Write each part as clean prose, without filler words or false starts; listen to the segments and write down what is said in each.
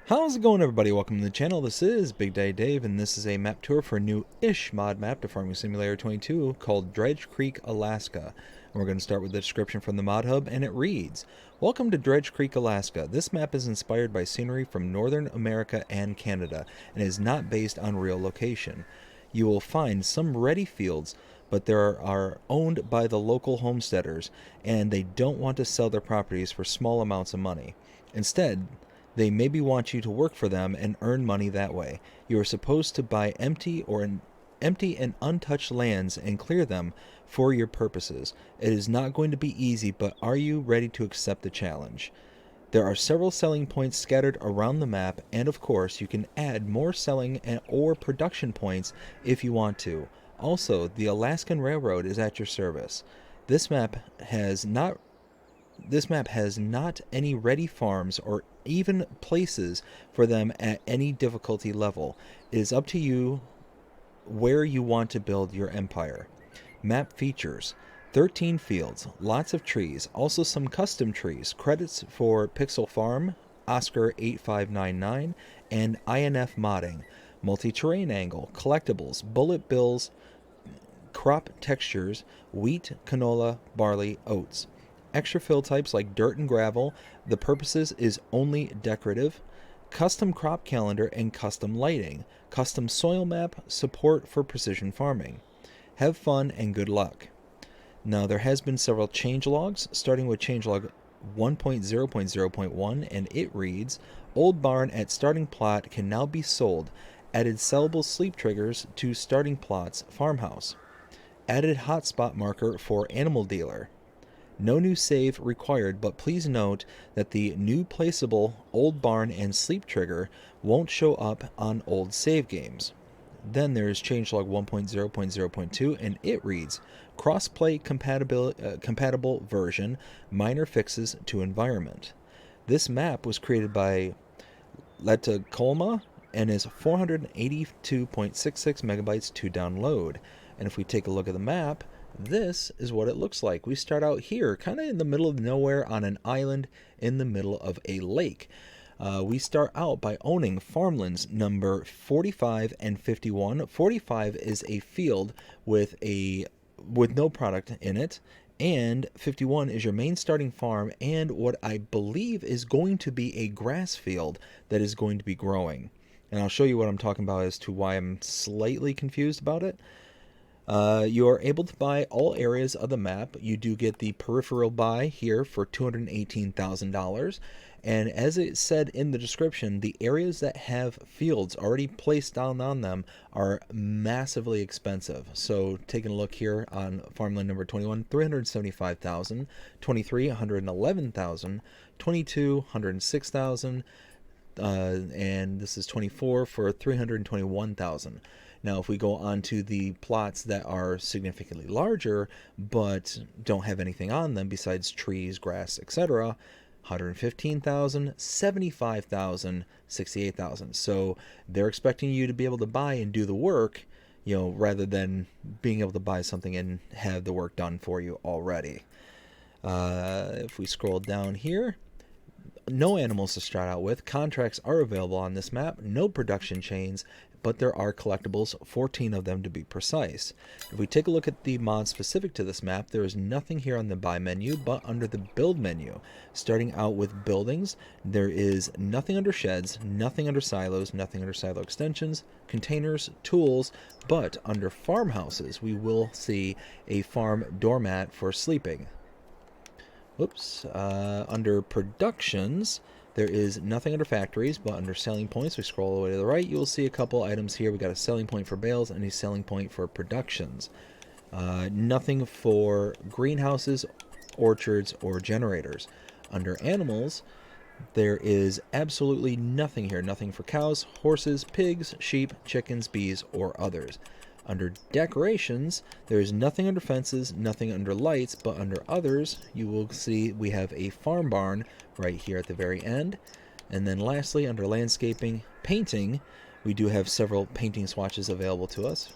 How's it going, everybody? Welcome to the channel. This is Big Day Dave, and this is a map tour for a new-ish mod map to Farming Simulator 22 called Dredge Creek, Alaska. And we're going to start with the description from the mod hub, and it reads, "Welcome to Dredge Creek, Alaska. This map is inspired by scenery from Northern America and Canada, and is not based on real location. You will find some ready fields, but they are owned by the local homesteaders, and they don't want to sell their properties for small amounts of money. Instead, they maybe want you to work for them and earn money that way. You are supposed to buy empty and untouched lands and clear them for your purposes. It is not going to be easy, but are you ready to accept the challenge? There are several selling points scattered around the map, and of course you can add more selling or production points if you want to. Also, the Alaskan Railroad is at your service. This map has not any ready farms or even places for them at any difficulty level. It is up to you where you want to build your empire. Map features 13 fields, lots of trees, also some custom trees. Credits for Pixel Farm, Oscar 8599, and INF modding. Multi-terrain angle, collectibles, bullet bills, crop textures, wheat, canola, barley, oats. Extra fill types like dirt and gravel. The purposes is only decorative. Custom crop calendar and custom lighting. Custom soil map, support for precision farming. Have fun and good luck." Now, there has been several changelogs, starting with changelog 1.0.0.1, and it reads, "Old barn at starting plot can now be sold. Added sellable sleep triggers to starting plot's farmhouse. Added hotspot marker for animal dealer. No new save required, but please note that the new placeable old barn and sleep trigger won't show up on old save games." Then there's changelog 1.0.0.2, and it reads, "Crossplay compatible version, minor fixes to environment." This map was created by Latokulma and is 482.66 megabytes to download. And if we take a look at the map, this is what it looks like. We start out here, kind of in the middle of nowhere on an island in the middle of a lake. We start out by owning farmlands number 45 and 51. 45 is a field with no product in it, and 51 is your main starting farm and what I believe is going to be a grass field that is going to be growing. And I'll show you what I'm talking about as to why I'm slightly confused about it. You are able to buy all areas of the map. You do get the peripheral buy here for $218,000. And as it said in the description, the areas that have fields already placed down on them are massively expensive. So taking a look here on farmland number 21, $375,000, 23, $111,000, 22, $106,000, and this is 24 for $321,000. Now, if we go on to the plots that are significantly larger but don't have anything on them besides trees, grass, etc., 115,000, 75,000, 68,000. So they're expecting you to be able to buy and do the work, rather than being able to buy something and have the work done for you already. If we scroll down here, no animals to start out with. Contracts are available on this map. No production chains, but there are collectibles, 14 of them to be precise. If we take a look at the mods specific to this map, there is nothing here on the buy menu, but under the build menu. Starting out with buildings, there is nothing under sheds, nothing under silos, nothing under silo extensions, containers, tools, but under farmhouses, we will see a farm doormat for sleeping. Under productions, there is nothing under factories, but under selling points, we scroll all the way to the right, you will see a couple items here. We got a selling point for bales and a selling point for productions. Nothing for greenhouses, orchards, or generators. Under animals, there is absolutely nothing here. Nothing for cows, horses, pigs, sheep, chickens, bees, or others. Under decorations, there is nothing under fences, nothing under lights, but under others, you will see we have a farm barn right here at the very end. And then lastly, under landscaping, painting, we do have several painting swatches available to us.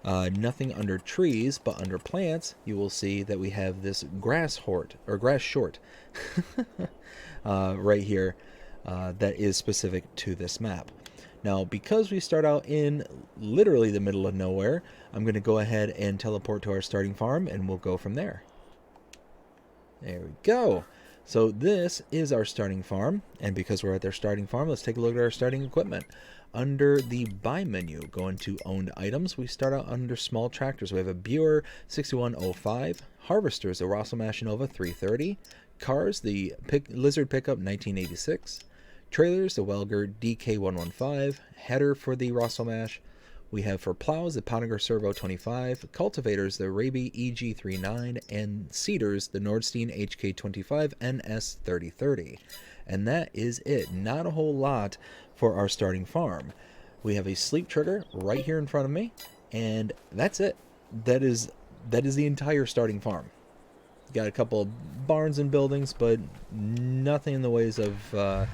Nothing under trees, but under plants, you will see that we have this grass short right here. that is specific to this map. Now, because we start out in literally the middle of nowhere, I'm going to go ahead and teleport to our starting farm, and we'll go from there. There we go. So this is our starting farm, and because we're at their starting farm, let's take a look at our starting equipment. Under the buy menu, go into owned items. We start out under small tractors. We have a Buer 6105, harvesters, the Rosselmash Nova 330, cars, the Lizard pickup 1986, trailers, the Welger DK115, header for the Rosselmash. We have for plows the Pottinger Servo 25, cultivators the Raby EG39, and seeders the Nordstein HK25 NS3030. And that is it. Not a whole lot for our starting farm. We have a sleep trigger right here in front of me, and that's it. That is the entire starting farm. Got a couple of barns and buildings, but nothing in the ways of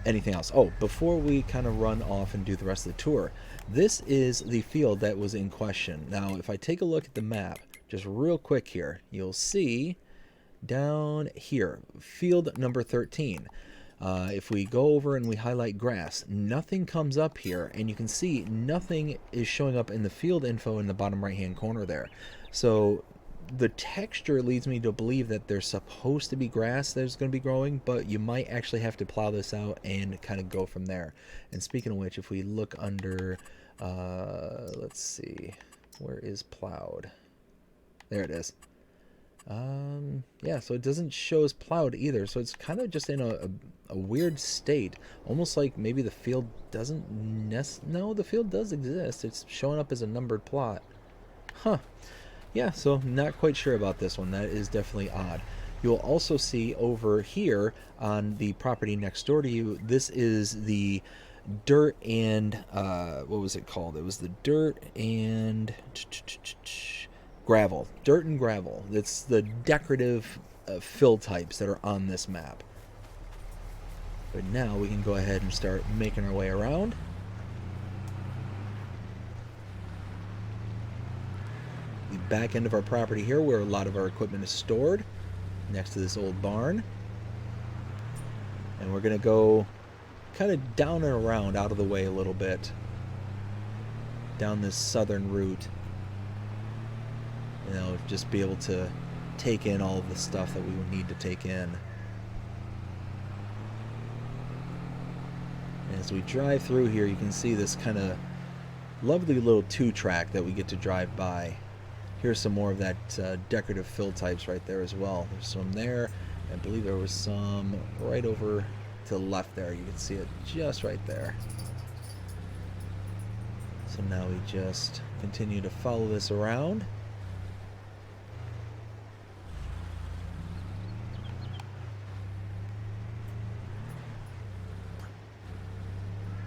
anything else. Oh, before we kind of run off and do the rest of the tour, this is the field that was in question. Now, if I take a look at the map, just real quick here, you'll see down here, field number 13. If we go over and we highlight grass, nothing comes up here, and you can see nothing is showing up in the field info in the bottom right hand corner there. So the texture leads me to believe that there's supposed to be grass that's going to be growing, but you might actually have to plow this out and kind of go from there. And speaking of which, if we look under, let's see, where is plowed? There it is. Yeah, so it doesn't show as plowed either, so it's kind of just in a weird state, almost like maybe the field doesn't no, the field does exist, it's showing up as a numbered plot. Huh. Yeah, so not quite sure about this one. That is definitely odd. You'll also see over here on the property next door to you, this is the dirt and what was it called? It was the dirt and gravel. Dirt and gravel. It's the decorative fill types that are on this map. But now we can go ahead and start making our way around. The back end of our property here, where a lot of our equipment is stored, next to this old barn. And we're going to go kind of down and around, out of the way a little bit, down this southern route. You know, just be able to take in all of the stuff that we would need to take in. And as we drive through here, you can see this kind of lovely little 2-track that we get to drive by. Here's some more of that decorative fill types right there as well. There's some there. I believe there was some right over to the left there. You can see it just right there. So now we just continue to follow this around.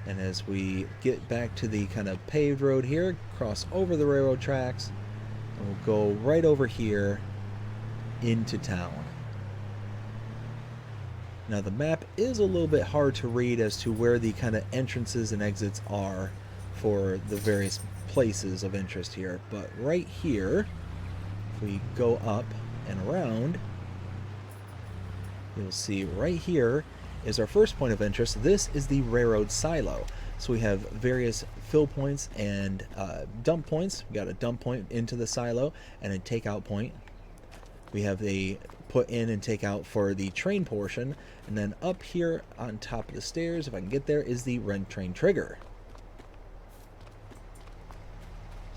And as we get back to the kind of paved road here, cross over the railroad tracks, and we'll go right over here into town. Now the map is a little bit hard to read as to where the kind of entrances and exits are for the various places of interest here, but right here, if we go up and around, you'll see right here is our first point of interest. This is the railroad silo. So we have various fill points and dump points. We got a dump point into the silo and a takeout point. We have the put in and take out for the train portion, and then up here on top of the stairs, if I can get there, is the rent train trigger.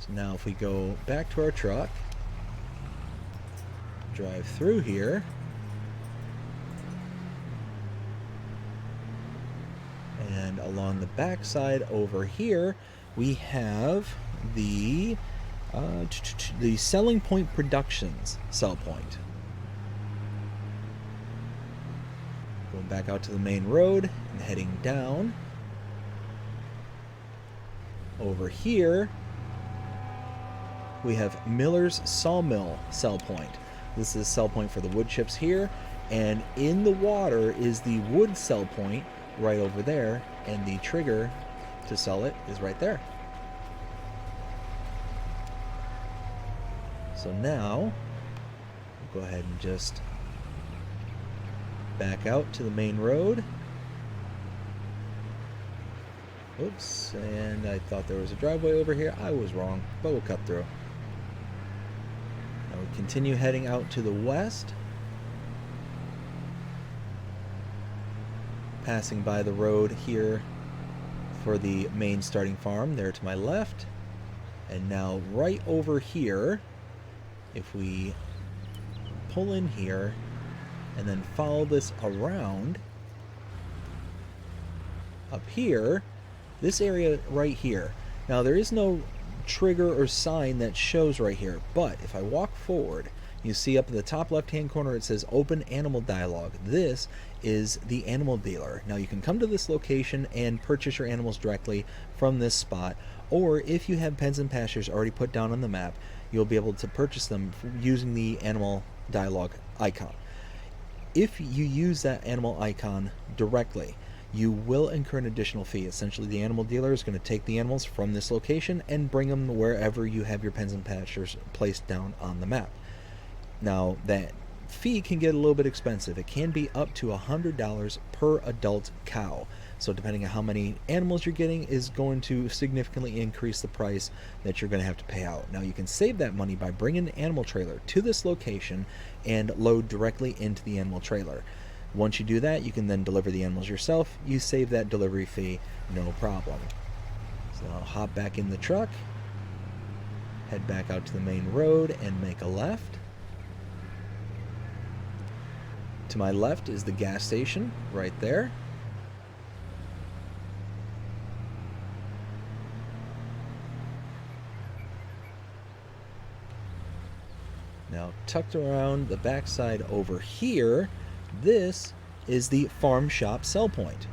So now if we go back to our truck, drive through here, and along the back side over here, we have the Selling Point Productions sell point. Going back out to the main road and heading down. Over here, we have Miller's Sawmill sell point. This is sell point for the wood chips here, and in the water is the wood sell point right over there, and the trigger to sell it is right there. So now we'll go ahead and just back out to the main road, Oops, and I thought there was a driveway over here. I was wrong, but we'll cut through. Now we continue heading out to the west, passing by the road here for the main starting farm there to my left. And now right over here, if we pull in here and then follow this around, up here, this area right here. Now there is no trigger or sign that shows right here, but if I walk forward, you see up in the top left hand corner it says open animal dialogue. This is the animal dealer. Now you can come to this location and purchase your animals directly from this spot, or if you have pens and pastures already put down on the map, you'll be able to purchase them using the animal dialogue icon. If you use that animal icon directly, you will incur an additional fee. Essentially, the animal dealer is going to take the animals from this location and bring them wherever you have your pens and pastures placed down on the map. Now, that fee can get a little bit expensive. It can be up to $100 per adult cow. So depending on how many animals you're getting is going to significantly increase the price that you're going to have to pay out. Now, you can save that money by bringing an animal trailer to this location and load directly into the animal trailer. Once you do that, you can then deliver the animals yourself. You save that delivery fee, no problem. So I'll hop back in the truck, head back out to the main road and make a left. To my left is the gas station right there. Now, tucked around the backside over here, this is the farm shop sell point.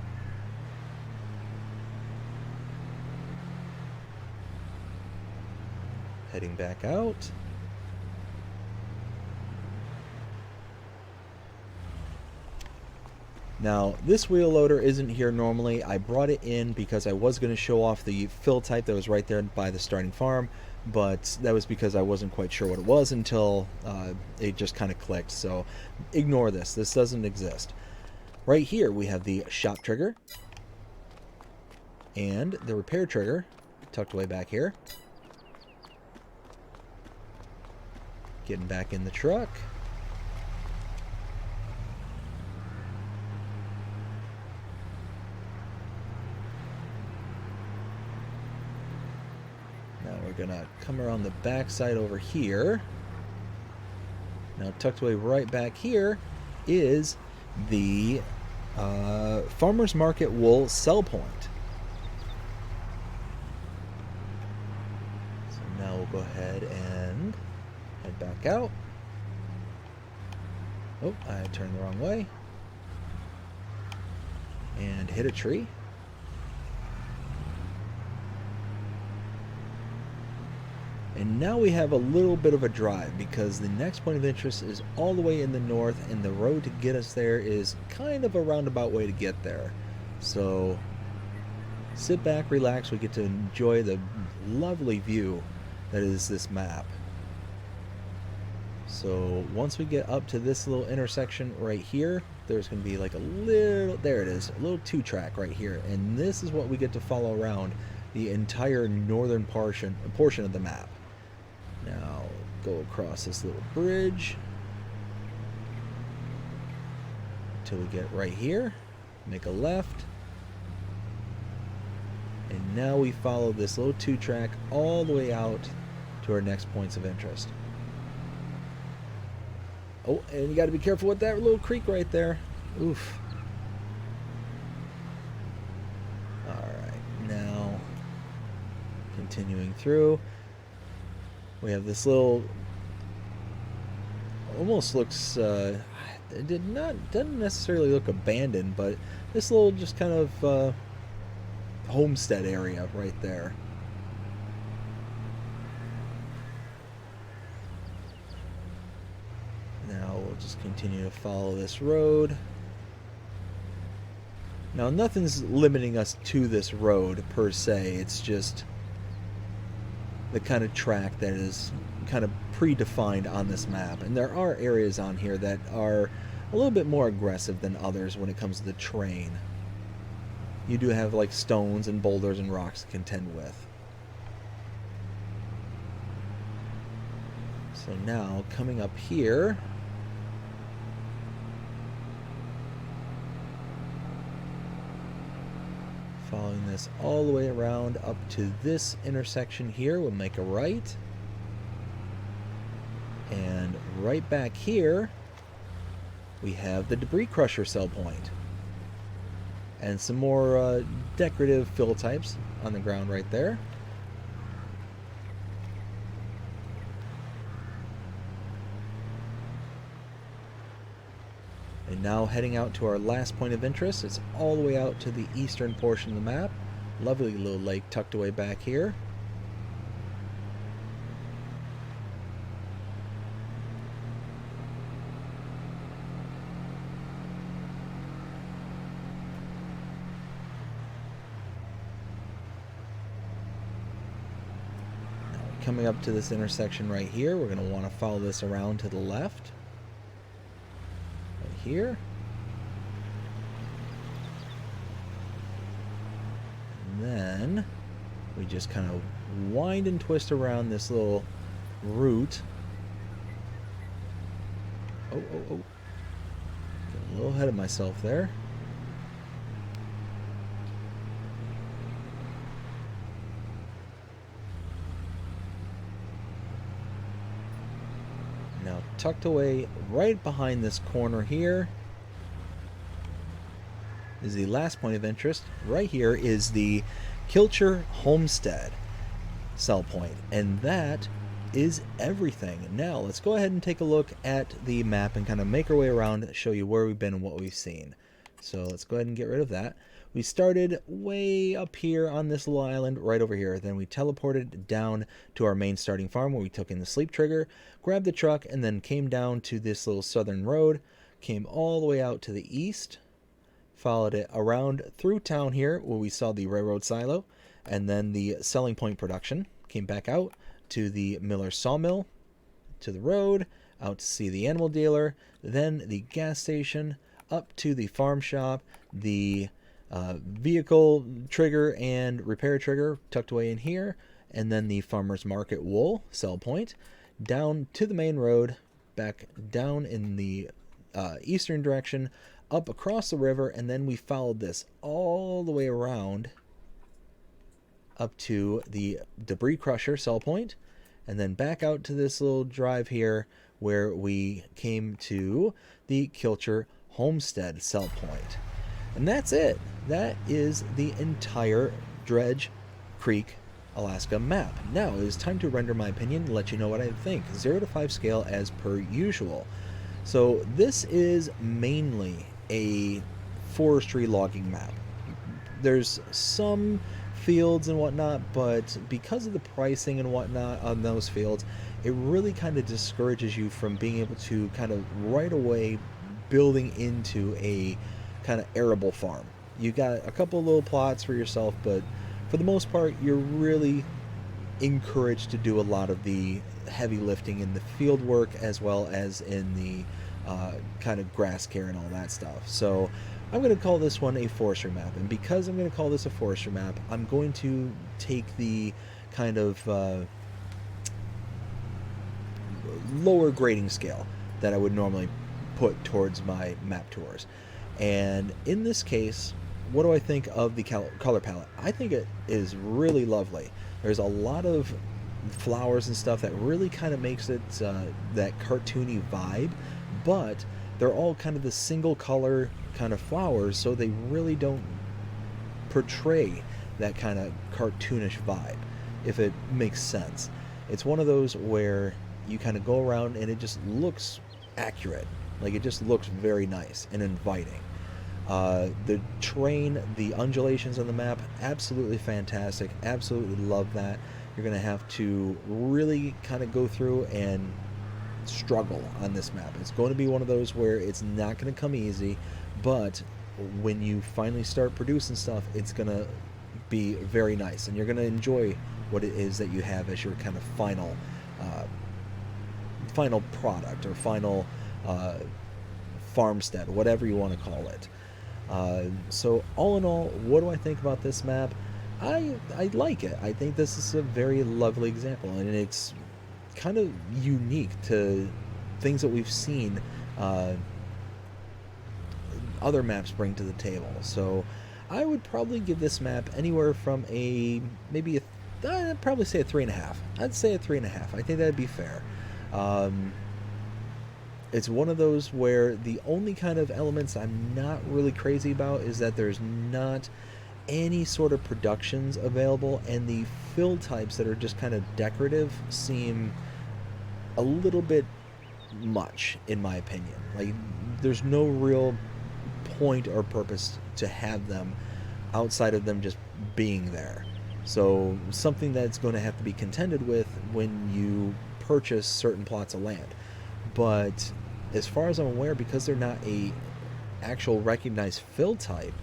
Heading back out. Now, this wheel loader isn't here normally. I brought it in because I was going to show off the fill type that was right there by the starting farm, but that was because I wasn't quite sure what it was until it just kind of clicked. So ignore this. This doesn't exist. Right here we have the shop trigger and the repair trigger tucked away back here. Getting back in the truck. We're gonna come around the back side over here. Now tucked away right back here is the farmers market wool sell point. So now we'll go ahead and head back out. Oh, I turned the wrong way and hit a tree. And now we have a little bit of a drive because the next point of interest is all the way in the north, and the road to get us there is kind of a roundabout way to get there. So sit back, relax, we get to enjoy the lovely view that is this map. So once we get up to this little intersection right here, there's going to be like a little, there it is, a little 2-track right here. And this is what we get to follow around the entire northern portion of the map. Now go across this little bridge until we get right here, make a left, and now we follow this little 2-track all the way out to our next points of interest. Oh, and you got to be careful with that little creek right there. Oof. Alright, now continuing through, we have this little, almost looks, it doesn't necessarily look abandoned, but this little just kind of homestead area right there. Now we'll just continue to follow this road. Now nothing's limiting us to this road per se, it's just the kind of track that is kind of predefined on this map. And there are areas on here that are a little bit more aggressive than others when it comes to the terrain. you do have like stones and boulders and rocks to contend with. So now coming up here, following this all the way around up to this intersection here, we'll make a right. And right back here, we have the debris crusher cell point. And some more decorative fill types on the ground right there. And now heading out to our last point of interest. It's all the way out to the eastern portion of the map. Lovely little lake tucked away back here. Now coming up to this intersection right here, we're going to want to follow this around to the left. Here. And then we just kind of wind and twist around this little route. Oh. Get a little ahead of myself there. Now tucked away right behind this corner here is the last point of interest. Right here is the Kilcher Homestead cell point, and that is everything. Now let's go ahead and take a look at the map and kind of make our way around, show you where we've been and what we've seen. So let's go ahead and get rid of that. We started way up here on this little island right over here. Then we teleported down to our main starting farm where we took in the sleep trigger, grabbed the truck, and then came down to this little southern road, came all the way out to the east, followed it around through town here where we saw the railroad silo, and then the selling point production, came back out to the Miller sawmill, to the road, out to see the animal dealer, then the gas station, up to the farm shop, the vehicle trigger and repair trigger tucked away in here, and then the farmer's market wool sell point, down to the main road, back down in the eastern direction, up across the river, and then we followed this all the way around up to the debris crusher sell point, and then back out to this little drive here where we came to the Kilcher Homestead sell point. And that's it. That is the entire Dredge Creek Alaska map. Now it is time to render my opinion and let you know what I think. 0 to 5 scale as per usual. So this is mainly a forestry logging map. There's some fields and whatnot, but because of the pricing and whatnot on those fields, it really kind of discourages you from being able to kind of right away building into a kind of arable farm. You got a couple little plots for yourself, but for the most part you're really encouraged to do a lot of the heavy lifting in the field work as well as in the kind of grass care and all that stuff. So I'm going to call this one a forestry map, and because I'm going to call this a forestry map, I'm going to take the kind of lower grading scale that I would normally put towards my map tours. And in this case, what do I think of the color palette? I think it is really lovely. There's a lot of flowers and stuff that really kind of makes it that cartoony vibe, but they're all kind of the single color kind of flowers, so they really don't portray that kind of cartoonish vibe, if it makes sense. It's one of those where you kind of go around and it just looks accurate. Like, it just looks very nice and inviting. The terrain, the undulations on the map, absolutely fantastic. Absolutely love that. You're going to have to really kind of go through and struggle on this map. It's going to be one of those where it's not going to come easy, but when you finally start producing stuff, it's going to be very nice, and you're going to enjoy what it is that you have as your kind of final product or final farmstead, whatever you want to call it. So all in all, what do I think about this map? I like it. I think this is a very lovely example, and it's kind of unique to things that we've seen other maps bring to the table. So I would probably give this map anywhere from a maybe a I'd probably say a 3.5. I'd say a 3.5. I think that'd be fair. Um, it's one of those where the only kind of elements I'm not really crazy about is that there's not any sort of productions available, and the fill types that are just kind of decorative seem a little bit much, in my opinion. Like, there's no real point or purpose to have them outside of them just being there. So something that's going to have to be contended with when you purchase certain plots of land. But as far as I'm aware, because they're not a actual recognized fill type,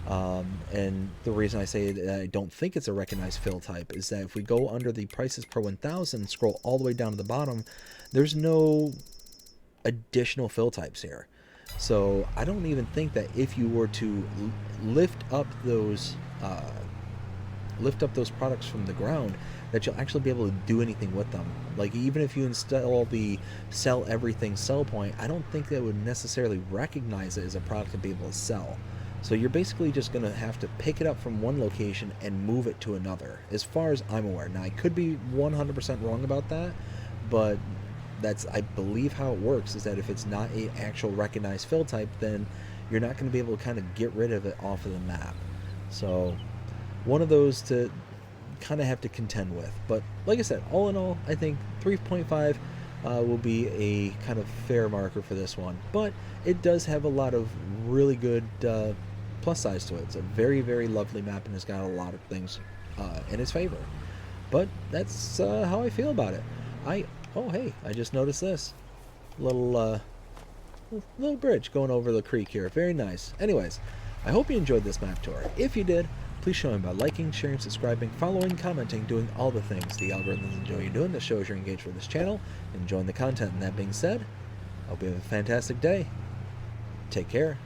and the reason I say that I don't think it's a recognized fill type is that if we go under the prices per 1,000, scroll all the way down to the bottom, there's no additional fill types here. So I don't even think that if you were to lift up those products from the ground, that you'll actually be able to do anything with them. Like, even if you install the sell everything sell point, I don't think that would necessarily recognize it as a product to be able to sell. So you're basically just going to have to pick it up from one location and move it to another, as far as I'm aware. Now, I could be 100% wrong about that, but that's, I believe, how it works, is that if it's not an actual recognized fill type, then you're not going to be able to kind of get rid of it off of the map. So one of those to kind of have to contend with. But like I said, all in all, I think 3.5 will be a kind of fair marker for this one. But it does have a lot of really good plus size to it. It's a very, very lovely map, and it's got a lot of things in its favor. But that's how I feel about it. Oh, hey, I just noticed this little bridge going over the creek here. Very nice. Anyways, I hope you enjoyed this map tour. If you did, please show me by liking, sharing, subscribing, following, commenting, doing all the things the algorithms enjoy you doing that shows you're engaged with this channel and enjoying the content. And that being said, I hope you have a fantastic day. Take care.